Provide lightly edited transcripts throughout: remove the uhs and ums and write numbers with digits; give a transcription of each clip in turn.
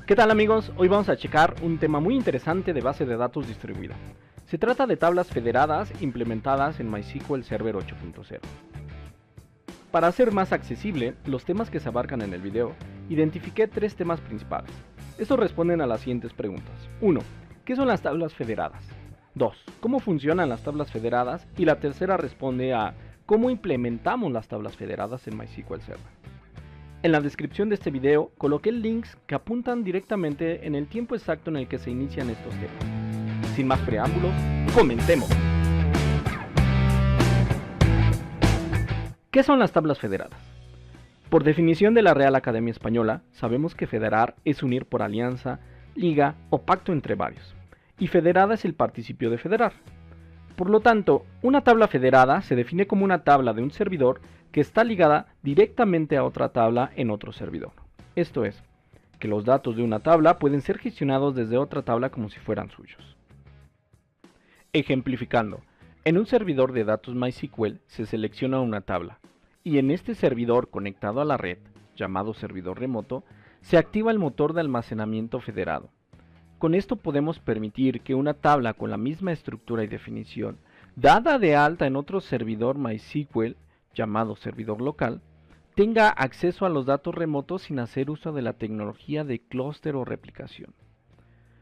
¿Qué tal amigos? Hoy vamos a checar un tema muy interesante de base de datos distribuida. Se trata de tablas federadas implementadas en MySQL Server 8.0. Para hacer más accesible los temas que se abarcan en el video, identifiqué tres temas principales. Estos responden a las siguientes preguntas. 1. ¿Qué son las tablas federadas? 2. ¿Cómo funcionan las tablas federadas? Y la tercera responde a ¿cómo implementamos las tablas federadas en MySQL Server? En la descripción de este video coloqué links que apuntan directamente en el tiempo exacto en el que se inician estos temas. Sin más preámbulos, ¡comencemos! ¿Qué son las tablas federadas? Por definición de la Real Academia Española, sabemos que federar es unir por alianza, liga o pacto entre varios, y federada es el participio de federar. Por lo tanto, una tabla federada se define como una tabla de un servidor que está ligada directamente a otra tabla en otro servidor. Esto es, que los datos de una tabla pueden ser gestionados desde otra tabla como si fueran suyos. Ejemplificando, en un servidor de datos MySQL se selecciona una tabla, y en este servidor conectado a la red, llamado servidor remoto, se activa el motor de almacenamiento federado. Con esto podemos permitir que una tabla con la misma estructura y definición, dada de alta en otro servidor MySQL, llamado servidor local, tenga acceso a los datos remotos sin hacer uso de la tecnología de clúster o replicación.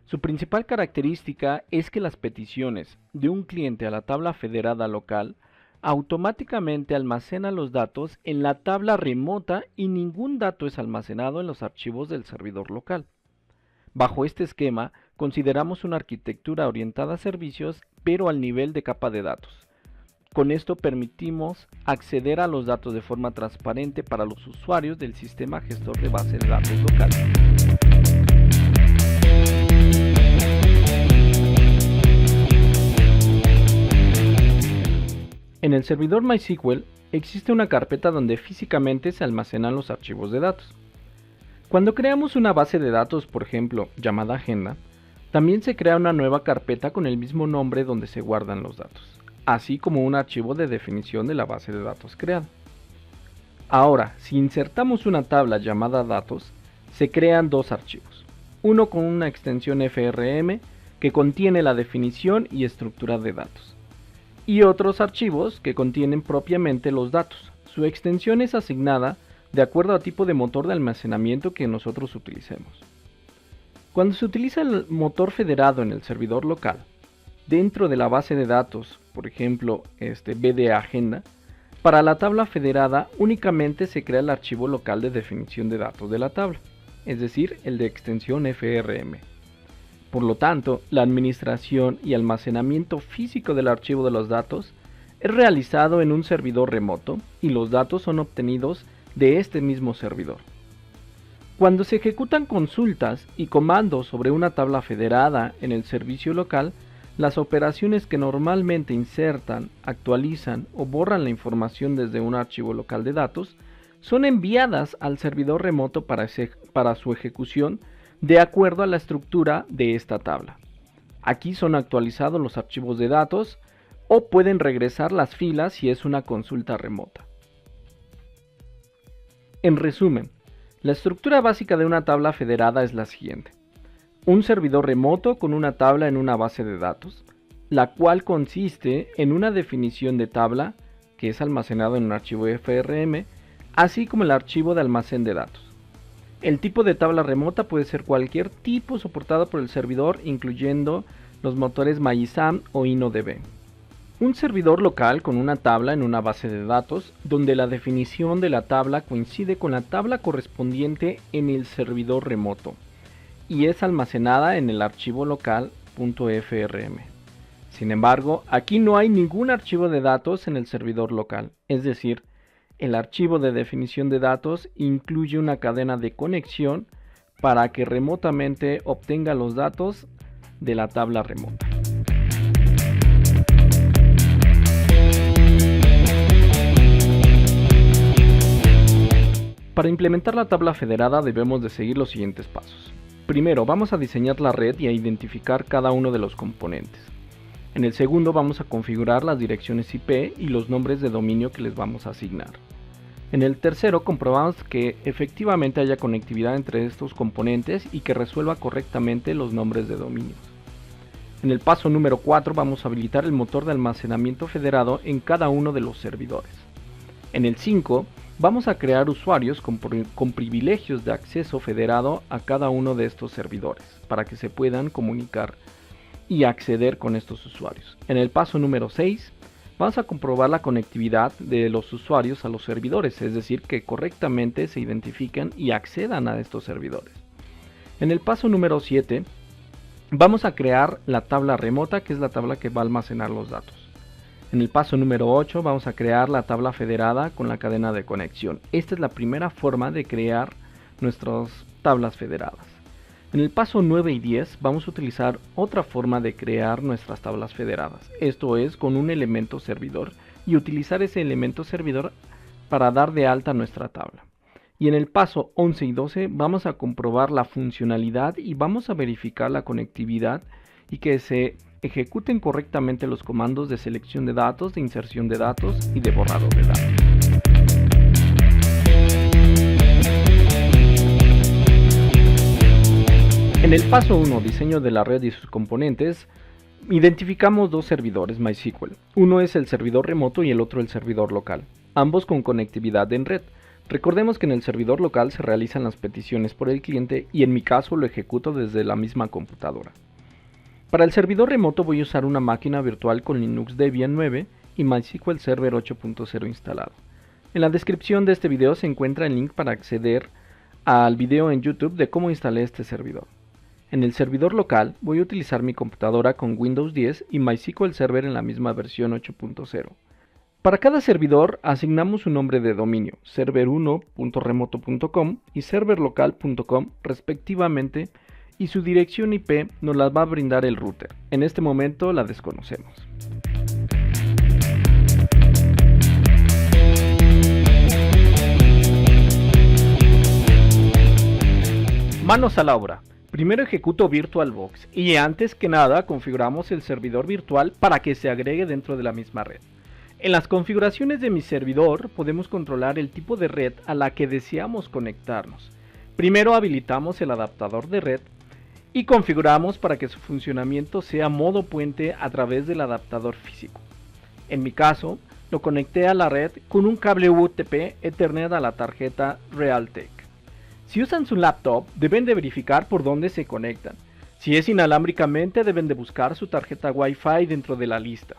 Su principal característica es que las peticiones de un cliente a la tabla federada local automáticamente almacena los datos en la tabla remota y ningún dato es almacenado en los archivos del servidor local. Bajo este esquema, consideramos una arquitectura orientada a servicios, pero al nivel de capa de datos. Con esto permitimos acceder a los datos de forma transparente para los usuarios del sistema gestor de base de datos local. En el servidor MySQL existe una carpeta donde físicamente se almacenan los archivos de datos. Cuando creamos una base de datos, por ejemplo, llamada agenda, también se crea una nueva carpeta con el mismo nombre donde se guardan los datos, así como un archivo de definición de la base de datos creada. Ahora, si insertamos una tabla llamada datos, se crean dos archivos, uno con una extensión FRM que contiene la definición y estructura de datos, y otros archivos que contienen propiamente los datos. Su extensión es asignada de acuerdo al tipo de motor de almacenamiento que nosotros utilicemos. Cuando se utiliza el motor federado en el servidor local, dentro de la base de datos, por ejemplo, BD Agenda, para la tabla federada únicamente se crea el archivo local de definición de datos de la tabla, es decir, el de extensión FRM. Por lo tanto, la administración y almacenamiento físico del archivo de los datos es realizado en un servidor remoto y los datos son obtenidos de este mismo servidor. Cuando se ejecutan consultas y comandos sobre una tabla federada en el servicio local, las operaciones que normalmente insertan, actualizan o borran la información desde un archivo local de datos son enviadas al servidor remoto para su ejecución de acuerdo a la estructura de esta tabla. Aquí son actualizados los archivos de datos o pueden regresar las filas si es una consulta remota. En resumen, la estructura básica de una tabla federada es la siguiente. Un servidor remoto con una tabla en una base de datos, la cual consiste en una definición de tabla que es almacenado en un archivo FRM, así como el archivo de almacén de datos. El tipo de tabla remota puede ser cualquier tipo soportado por el servidor, incluyendo los motores MyISAM o InnoDB. Un servidor local con una tabla en una base de datos, donde la definición de la tabla coincide con la tabla correspondiente en el servidor remoto y es almacenada en el archivo local .frm. Sin embargo, aquí no hay ningún archivo de datos en el servidor local, es decir, el archivo de definición de datos incluye una cadena de conexión para que remotamente obtenga los datos de la tabla remota. Para implementar la tabla federada debemos de seguir los siguientes pasos. Primero, vamos a diseñar la red y a identificar cada uno de los componentes. En el segundo vamos a configurar las direcciones IP y los nombres de dominio que les vamos a asignar. En el tercero comprobamos que efectivamente haya conectividad entre estos componentes y que resuelva correctamente los nombres de dominios. En el paso número 4 vamos a habilitar el motor de almacenamiento federado en cada uno de los servidores. En el 5 vamos a crear usuarios con privilegios de acceso federado a cada uno de estos servidores para que se puedan comunicar y acceder con estos usuarios. En el paso número 6 vamos a comprobar la conectividad de los usuarios a los servidores, es decir, que correctamente se identifiquen y accedan a estos servidores. En el paso número 7 vamos a crear la tabla remota, que es la tabla que va a almacenar los datos. En el paso número 8 vamos a crear la tabla federada con la cadena de conexión. Esta es la primera forma de crear nuestras tablas federadas. En el paso 9 y 10 vamos a utilizar otra forma de crear nuestras tablas federadas. Esto es con un elemento servidor y utilizar ese elemento servidor para dar de alta nuestra tabla. Y en el paso 11 y 12 vamos a comprobar la funcionalidad y vamos a verificar la conectividad y que se ejecuten correctamente los comandos de selección de datos, de inserción de datos y de borrado de datos. En el paso 1, diseño de la red y sus componentes, identificamos dos servidores MySQL. Uno es el servidor remoto y el otro el servidor local, ambos con conectividad en red. Recordemos que en el servidor local se realizan las peticiones por el cliente y en mi caso lo ejecuto desde la misma computadora. Para el servidor remoto voy a usar una máquina virtual con Linux Debian 9 y MySQL Server 8.0 instalado. En la descripción de este video se encuentra el link para acceder al video en YouTube de cómo instalé este servidor. En el servidor local voy a utilizar mi computadora con Windows 10 y MySQL Server en la misma versión 8.0. Para cada servidor asignamos un nombre de dominio, server1.remoto.com y serverlocal.com respectivamente, y su dirección IP nos la va a brindar el router. En este momento la desconocemos. Manos a la obra. Primero ejecuto VirtualBox y antes que nada configuramos el servidor virtual para que se agregue dentro de la misma red. En las configuraciones de mi servidor podemos controlar el tipo de red a la que deseamos conectarnos. Primero habilitamos el adaptador de red y configuramos para que su funcionamiento sea modo puente a través del adaptador físico. En mi caso, lo conecté a la red con un cable UTP Ethernet a la tarjeta Realtek. Si usan su laptop, deben de verificar por dónde se conectan. Si es inalámbricamente, deben de buscar su tarjeta Wi-Fi dentro de la lista.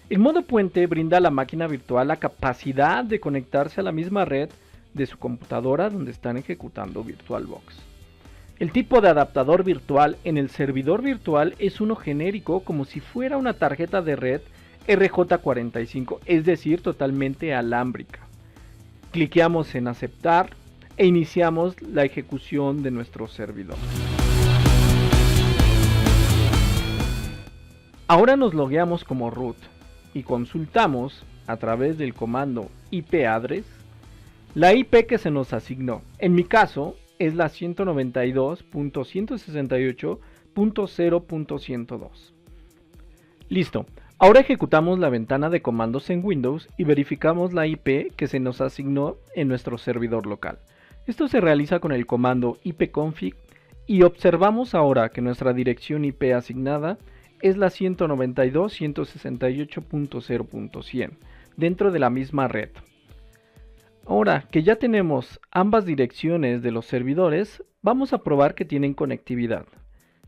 El modo puente brinda a la máquina virtual la capacidad de conectarse a la misma red de su computadora donde están ejecutando VirtualBox. El tipo de adaptador virtual en el servidor virtual es uno genérico, como si fuera una tarjeta de red RJ45, es decir, totalmente alámbrica. Cliqueamos en aceptar e iniciamos la ejecución de nuestro servidor. Ahora nos logueamos como root y consultamos a través del comando IPaddress la IP que se nos asignó. En mi caso es la 192.168.0.102. Listo. Ahora ejecutamos la ventana de comandos en Windows y verificamos la IP que se nos asignó en nuestro servidor local. Esto se realiza con el comando ipconfig y observamos ahora que nuestra dirección IP asignada es la 192.168.0.100 dentro de la misma red. Ahora que ya tenemos ambas direcciones de los servidores, vamos a probar que tienen conectividad.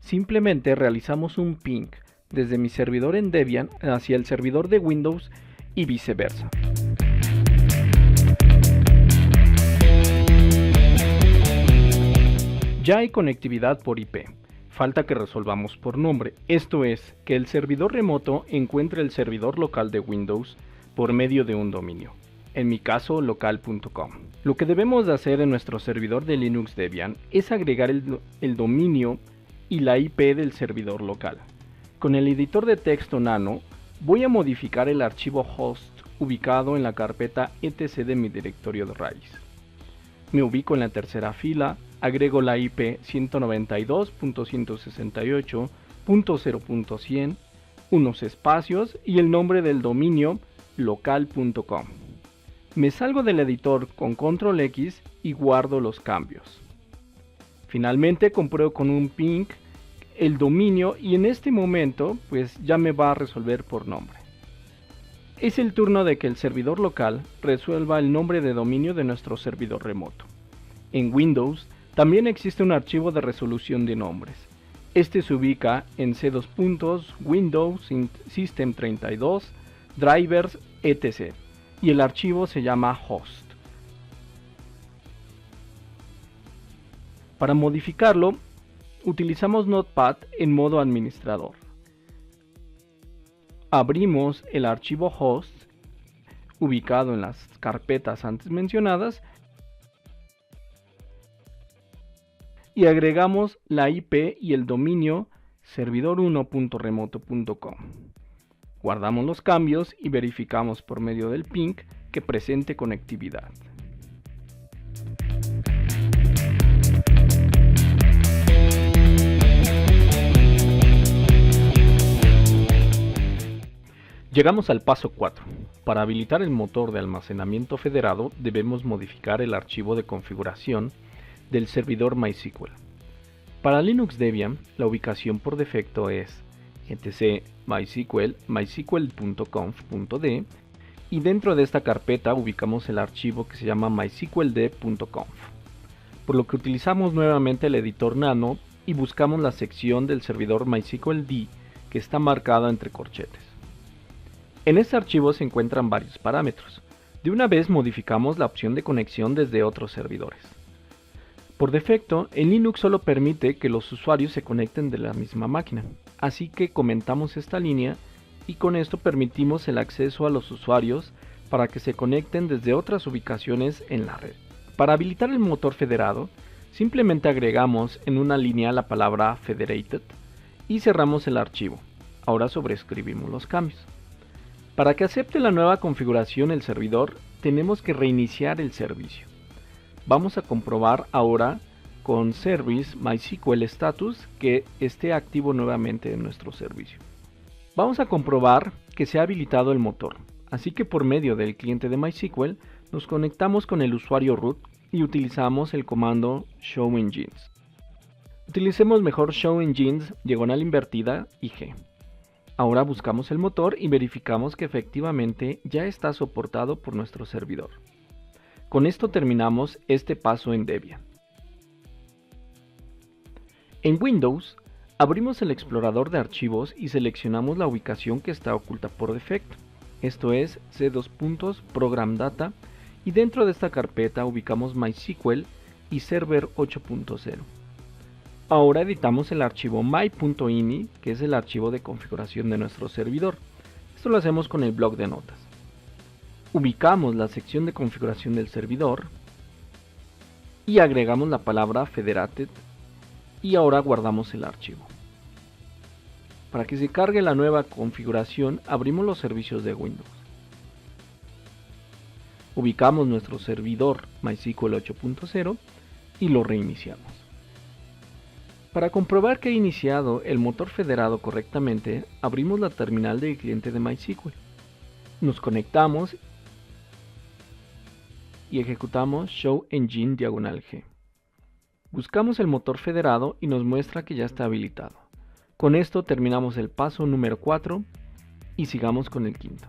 Simplemente realizamos un ping desde mi servidor en Debian hacia el servidor de Windows y viceversa. Ya hay conectividad por IP, falta que resolvamos por nombre, esto es, que el servidor remoto encuentre el servidor local de Windows por medio de un dominio, en mi caso local.com. Lo que debemos de hacer en nuestro servidor de Linux Debian es agregar el dominio y la IP del servidor local. Con el editor de texto Nano voy a modificar el archivo host ubicado en la carpeta etc de mi directorio de raíz. Me ubico en la tercera fila, agrego la IP 192.168.0.100, unos espacios y el nombre del dominio local.com. Me salgo del editor con control X y guardo los cambios. Finalmente compruebo con un ping el dominio y en este momento pues ya me va a resolver por nombre. Es el turno de que el servidor local resuelva el nombre de dominio de nuestro servidor remoto. En Windows también existe un archivo de resolución de nombres. Este se ubica en C2 Windows System 32 drivers etc. y el archivo se llama host. Para modificarlo, utilizamos Notepad en modo administrador. Abrimos el archivo host, ubicado en las carpetas antes mencionadas, y agregamos la IP y el dominio servidor1.remoto.com. Guardamos los cambios y verificamos por medio del ping que presente conectividad. Llegamos al paso 4. Para habilitar el motor de almacenamiento federado debemos modificar el archivo de configuración del servidor MySQL. Para Linux Debian, la ubicación por defecto es etc mysql mysql.conf.d y dentro de esta carpeta ubicamos el archivo que se llama mysqld.conf, por lo que utilizamos nuevamente el editor nano y buscamos la sección del servidor MySQLD que está marcada entre corchetes. En este archivo se encuentran varios parámetros. De una vez modificamos la opción de conexión desde otros servidores. Por defecto, en Linux solo permite que los usuarios se conecten de la misma máquina, así que comentamos esta línea y con esto permitimos el acceso a los usuarios para que se conecten desde otras ubicaciones en la red. Para habilitar el motor federado, simplemente agregamos en una línea la palabra federated y cerramos el archivo. Ahora sobreescribimos los cambios. Para que acepte la nueva configuración el servidor, tenemos que reiniciar el servicio. Vamos a comprobar ahora con Service MySQL Status que esté activo nuevamente en nuestro servicio. Vamos a comprobar que se ha habilitado el motor, así que por medio del cliente de MySQL nos conectamos con el usuario root y utilizamos el comando show engines. Utilicemos mejor show engines diagonal invertida y G. Ahora buscamos el motor y verificamos que efectivamente ya está soportado por nuestro servidor. Con esto terminamos este paso en Debian. En Windows, abrimos el explorador de archivos y seleccionamos la ubicación que está oculta por defecto. Esto es C2 Program Data y dentro de esta carpeta ubicamos MySQL y Server 8.0. Ahora editamos el archivo my.ini, que es el archivo de configuración de nuestro servidor. Esto lo hacemos con el bloc de notas. Ubicamos la sección de configuración del servidor y agregamos la palabra federated y ahora guardamos el archivo. Para que se cargue la nueva configuración, abrimos los servicios de Windows. Ubicamos nuestro servidor MySQL 8.0 y lo reiniciamos. Para comprobar que ha iniciado el motor federado correctamente, abrimos la terminal del cliente de MySQL. Nos conectamos y ejecutamos show engine diagonal G. Buscamos el motor federado y nos muestra que ya está habilitado. Con esto terminamos el paso número 4 y sigamos con el quinto.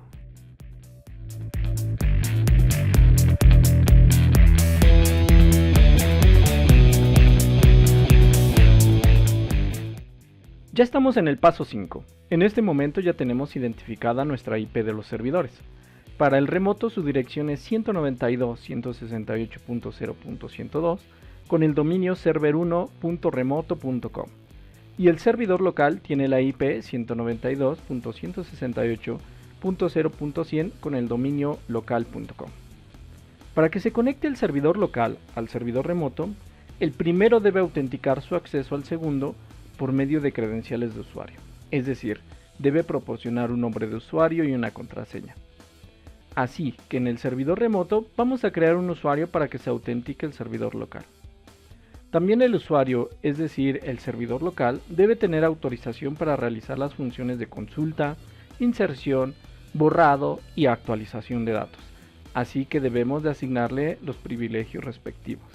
Ya estamos en el paso 5. En este momento ya tenemos identificada nuestra IP de los servidores. Para el remoto su dirección es 192.168.0.102 con el dominio server1.remoto.com y el servidor local tiene la IP 192.168.0.100 con el dominio local.com. Para que se conecte el servidor local al servidor remoto, el primero debe autenticar su acceso al segundo por medio de credenciales de usuario, es decir, debe proporcionar un nombre de usuario y una contraseña. Así que en el servidor remoto vamos a crear un usuario para que se autentique el servidor local. También el usuario, es decir, el servidor local, debe tener autorización para realizar las funciones de consulta, inserción, borrado y actualización de datos, así que debemos de asignarle los privilegios respectivos.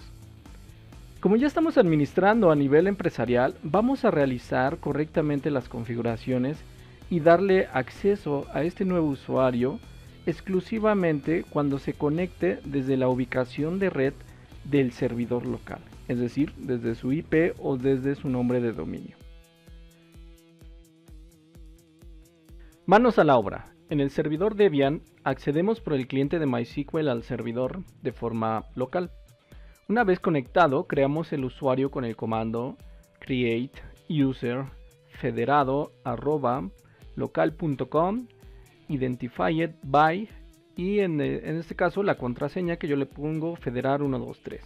Como ya estamos administrando a nivel empresarial, vamos a realizar correctamente las configuraciones y darle acceso a este nuevo usuario exclusivamente cuando se conecte desde la ubicación de red del servidor local, es decir, desde su IP o desde su nombre de dominio. Manos a la obra. En el servidor Debian accedemos por el cliente de MySQL al servidor de forma local. Una vez conectado, creamos el usuario con el comando create user federado@local.com identified by y en este caso la contraseña que yo le pongo federar123.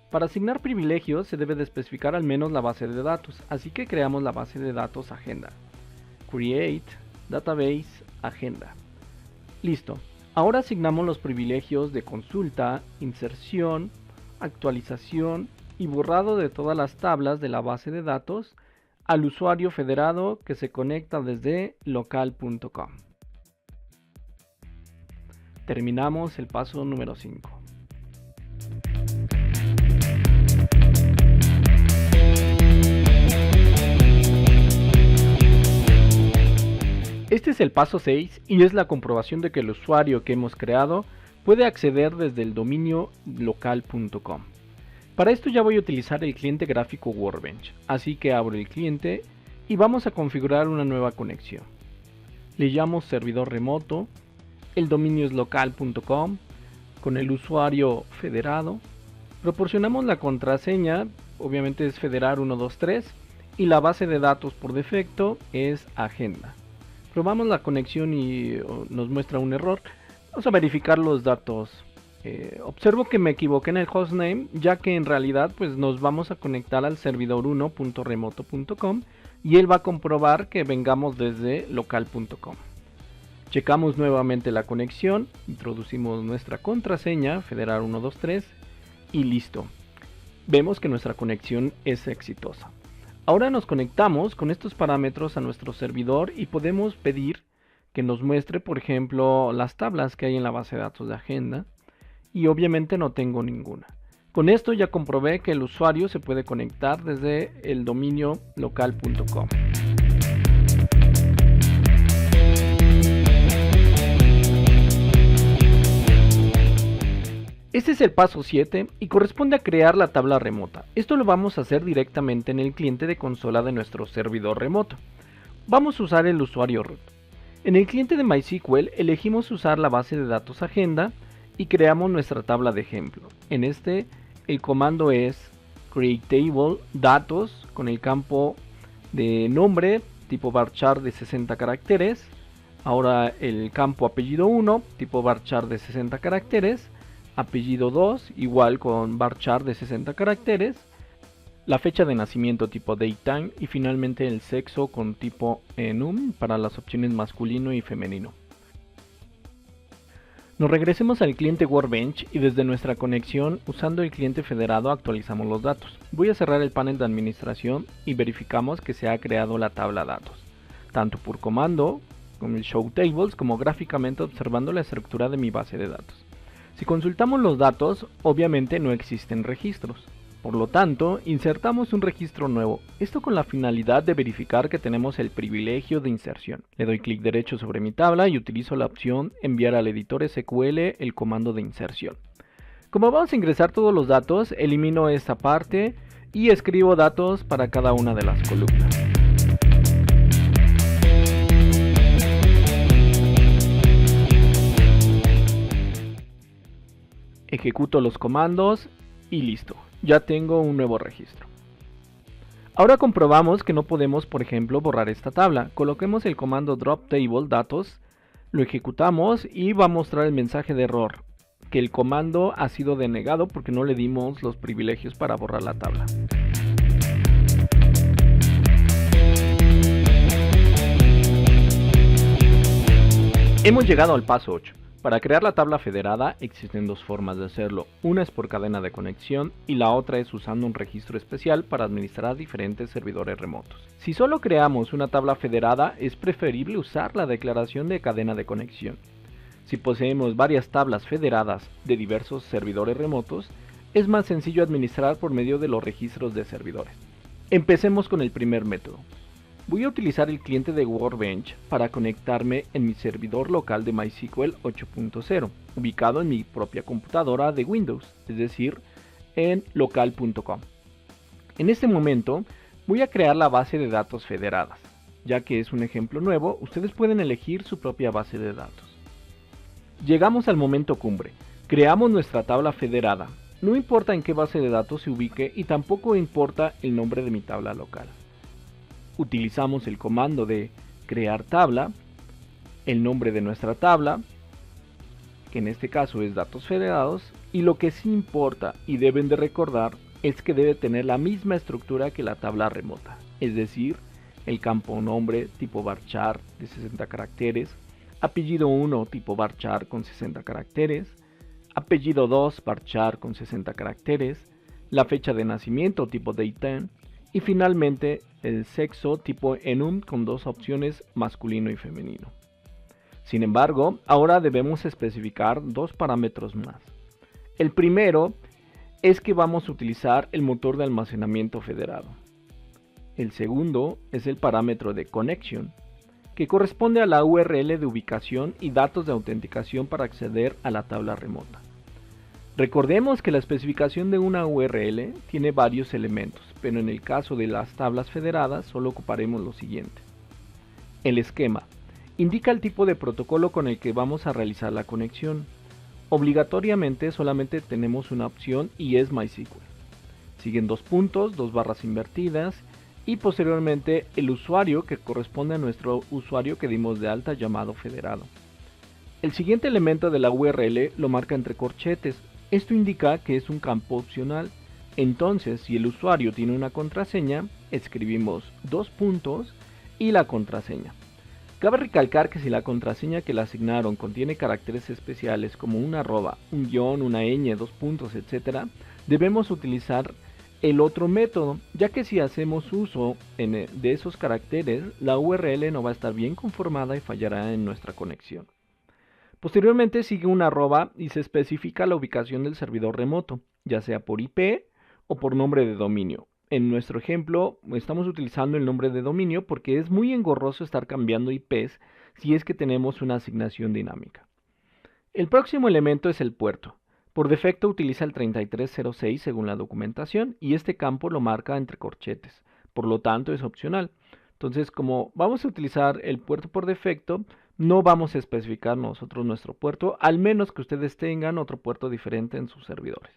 Para asignar privilegios se debe de especificar al menos la base de datos, así que creamos la base de datos agenda. Create database agenda. Listo. Ahora asignamos los privilegios de consulta, inserción, actualización y borrado de todas las tablas de la base de datos al usuario federado que se conecta desde local.com. Terminamos el paso número 5. Este es el paso 6 y es la comprobación de que el usuario que hemos creado puede acceder desde el dominio local.com. Para esto ya voy a utilizar el cliente gráfico Workbench, así que abro el cliente y vamos a configurar una nueva conexión. Le llamo servidor remoto, el dominio es local.com, con el usuario federado, proporcionamos la contraseña, obviamente es federar123, y la base de datos por defecto es agenda. Probamos la conexión y nos muestra un error. Vamos a verificar los datos. Observo que me equivoqué en el hostname, ya que en realidad pues nos vamos a conectar al servidor1.remoto.com y él va a comprobar que vengamos desde local.com. Checamos nuevamente la conexión, introducimos nuestra contraseña federar123 y listo. Vemos que nuestra conexión es exitosa. Ahora nos conectamos con estos parámetros a nuestro servidor y podemos pedir que nos muestre, por ejemplo, las tablas que hay en la base de datos de agenda, y obviamente no tengo ninguna. Con esto ya comprobé que el usuario se puede conectar desde el dominio local.com. Este es el paso 7 y corresponde a crear la tabla remota. Esto lo vamos a hacer directamente en el cliente de consola de nuestro servidor remoto. Vamos a usar el usuario root. En el cliente de MySQL elegimos usar la base de datos agenda y creamos nuestra tabla de ejemplo. En este el comando es createTable datos con el campo de nombre tipo varchar de 60 caracteres. Ahora el campo apellido 1 tipo varchar de 60 caracteres. Apellido 2 igual con varchar de 60 caracteres, la fecha de nacimiento tipo datetime y finalmente el sexo con tipo num para las opciones masculino y femenino. Nos regresemos al cliente Workbench y desde nuestra conexión usando el cliente federado actualizamos los datos. Voy a cerrar el panel de administración y verificamos que se ha creado la tabla datos, tanto por comando con el show tables como gráficamente observando la estructura de mi base de datos. Si consultamos los datos, obviamente no existen registros. Por lo tanto, insertamos un registro nuevo, esto con la finalidad de verificar que tenemos el privilegio de inserción. Le doy clic derecho sobre mi tabla y utilizo la opción enviar al editor SQL el comando de inserción. Como vamos a ingresar todos los datos, elimino esta parte y escribo datos para cada una de las columnas. Ejecuto los comandos y listo, ya tengo un nuevo registro. Ahora comprobamos que no podemos, por ejemplo, borrar esta tabla. Coloquemos el comando drop table datos, lo ejecutamos y va a mostrar el mensaje de error, que el comando ha sido denegado porque no le dimos los privilegios para borrar la tabla. Hemos llegado al paso 8. Para crear la tabla federada existen dos formas de hacerlo, una es por cadena de conexión y la otra es usando un registro especial para administrar diferentes servidores remotos. Si solo creamos una tabla federada es preferible usar la declaración de cadena de conexión. Si poseemos varias tablas federadas de diversos servidores remotos, es más sencillo administrar por medio de los registros de servidores. Empecemos con el primer método. Voy a utilizar el cliente de Workbench para conectarme en mi servidor local de MySQL 8.0, ubicado en mi propia computadora de Windows, es decir, en local.com. En este momento voy a crear la base de datos federadas. Ya que es un ejemplo nuevo, ustedes pueden elegir su propia base de datos. Llegamos al momento cumbre. Creamos nuestra tabla federada. No importa en qué base de datos se ubique y tampoco importa el nombre de mi tabla local. Utilizamos el comando de crear tabla, el nombre de nuestra tabla, que en este caso es datos federados, y lo que sí importa y deben de recordar es que debe tener la misma estructura que la tabla remota, es decir, el campo nombre tipo varchar de 60 caracteres, apellido 1 tipo varchar con 60 caracteres, apellido 2 varchar con 60 caracteres, la fecha de nacimiento tipo datetime, y finalmente el sexo tipo enum con dos opciones masculino y femenino. Sin embargo, ahora debemos especificar dos parámetros más. El primero es que vamos a utilizar el motor de almacenamiento federado. El segundo es el parámetro de connection, que corresponde a la URL de ubicación y datos de autenticación para acceder a la tabla remota. Recordemos que la especificación de una URL tiene varios elementos, pero en el caso de las tablas federadas solo ocuparemos lo siguiente. El esquema indica el tipo de protocolo con el que vamos a realizar la conexión. Obligatoriamente solamente tenemos una opción y es MySQL. Siguen dos puntos, dos barras invertidas y posteriormente el usuario que corresponde a nuestro usuario que dimos de alta llamado federado. El siguiente elemento de la URL lo marca entre corchetes. Esto indica que es un campo opcional. Entonces, si el usuario tiene una contraseña, escribimos dos puntos y la contraseña. Cabe recalcar que si la contraseña que le asignaron contiene caracteres especiales como un arroba, un guión, una ñ, dos puntos, etc., debemos utilizar el otro método, ya que si hacemos uso de esos caracteres, la URL no va a estar bien conformada y fallará en nuestra conexión. Posteriormente sigue un arroba y se especifica la ubicación del servidor remoto, ya sea por IP o por nombre de dominio. En nuestro ejemplo estamos utilizando el nombre de dominio porque es muy engorroso estar cambiando IPs si es que tenemos una asignación dinámica. El próximo elemento es el puerto. Por defecto utiliza el 3306 según la documentación y este campo lo marca entre corchetes, por lo tanto es opcional. Entonces, como vamos a utilizar el puerto por defecto, no vamos a especificar nosotros nuestro puerto, al menos que ustedes tengan otro puerto diferente en sus servidores.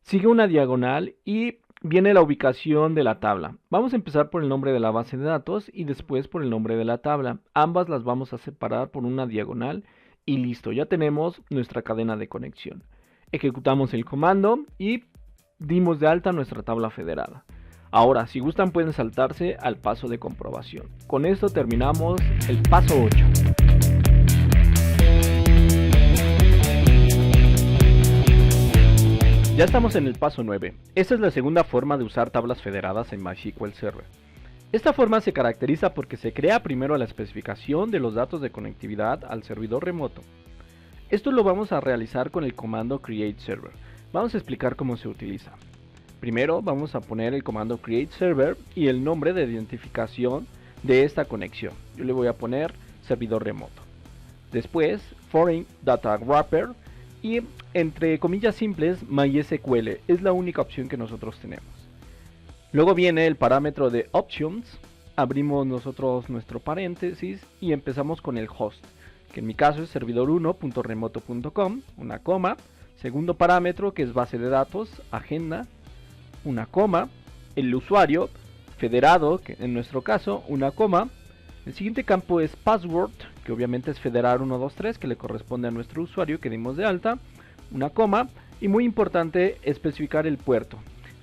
Sigue una diagonal y viene la ubicación de la tabla. Vamos a empezar por el nombre de la base de datos y después por el nombre de la tabla. Ambas las vamos a separar por una diagonal y listo, ya tenemos nuestra cadena de conexión. Ejecutamos el comando y dimos de alta nuestra tabla federada. Ahora, si gustan pueden saltarse al paso de comprobación. Con esto terminamos el paso 8. Ya estamos en el paso 9. Esta es la segunda forma de usar tablas federadas en MySQL Server. Esta forma se caracteriza porque se crea primero la especificación de los datos de conectividad al servidor remoto. Esto lo vamos a realizar con el comando create server. Vamos a explicar cómo se utiliza. Primero vamos a poner el comando create server y el nombre de identificación de esta conexión. Yo le voy a poner servidor remoto. Después foreign data wrapper y entre comillas simples MySQL es la única opción que nosotros tenemos. Luego viene el parámetro de options. Abrimos nosotros nuestro paréntesis y empezamos con el host, que en mi caso es servidor1.remoto.com, una coma. Segundo parámetro que es base de datos, agenda, una coma, el usuario, federado, que en nuestro caso, una coma. El siguiente campo es password, que obviamente es federar 123, que le corresponde a nuestro usuario que dimos de alta, una coma, y muy importante especificar el puerto.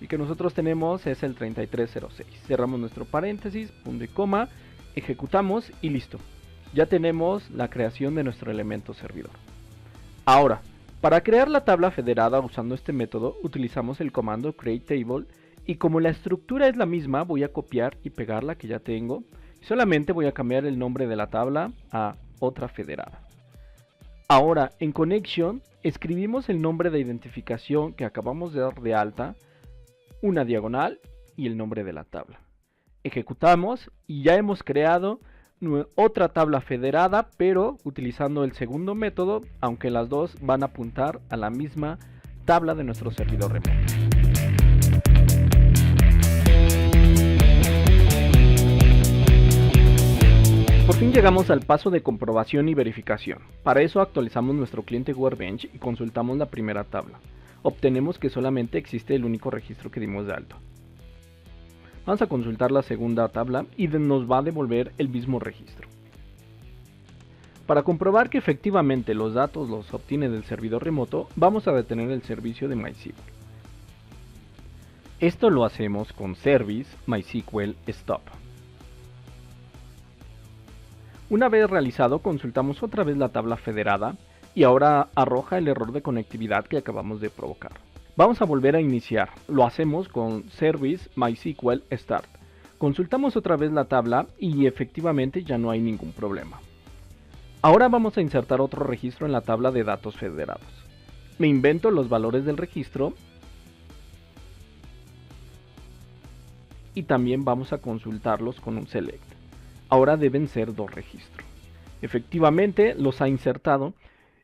El que nosotros tenemos es el 3306. Cerramos nuestro paréntesis, punto y coma, ejecutamos y listo. Ya tenemos la creación de nuestro elemento servidor. Ahora, para crear la tabla federada usando este método, utilizamos el comando createTable y como la estructura es la misma, voy a copiar y pegar la que ya tengo. Solamente voy a cambiar el nombre de la tabla a otra federada. Ahora, en Connection, escribimos el nombre de identificación que acabamos de dar de alta, una diagonal y el nombre de la tabla. Ejecutamos y ya hemos creado otra tabla federada, pero utilizando el segundo método, aunque las dos van a apuntar a la misma tabla de nuestro servidor remoto. Por fin llegamos al paso de comprobación y verificación. Para eso actualizamos nuestro cliente Workbench y consultamos la primera tabla. Obtenemos que solamente existe el único registro que dimos de alto. Vamos a consultar la segunda tabla y nos va a devolver el mismo registro. Para comprobar que efectivamente los datos los obtiene del servidor remoto, vamos a detener el servicio de MySQL. Esto lo hacemos con service MySQL stop. Una vez realizado, consultamos otra vez la tabla federada y ahora arroja el error de conectividad que acabamos de provocar. Vamos a volver a iniciar, lo hacemos con service MySQL start. Consultamos otra vez la tabla y efectivamente ya no hay ningún problema. Ahora vamos a insertar otro registro en la tabla de datos federados. Me invento los valores del registro y también vamos a consultarlos con un select. Ahora deben ser 2 registros. Efectivamente los ha insertado.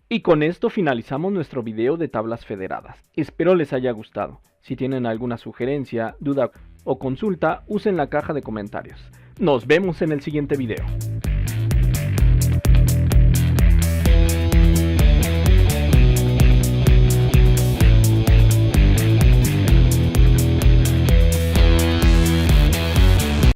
Y con esto finalizamos nuestro video de tablas federadas. Espero les haya gustado. Si tienen alguna sugerencia, duda o consulta, usen la caja de comentarios. Nos vemos en el siguiente video.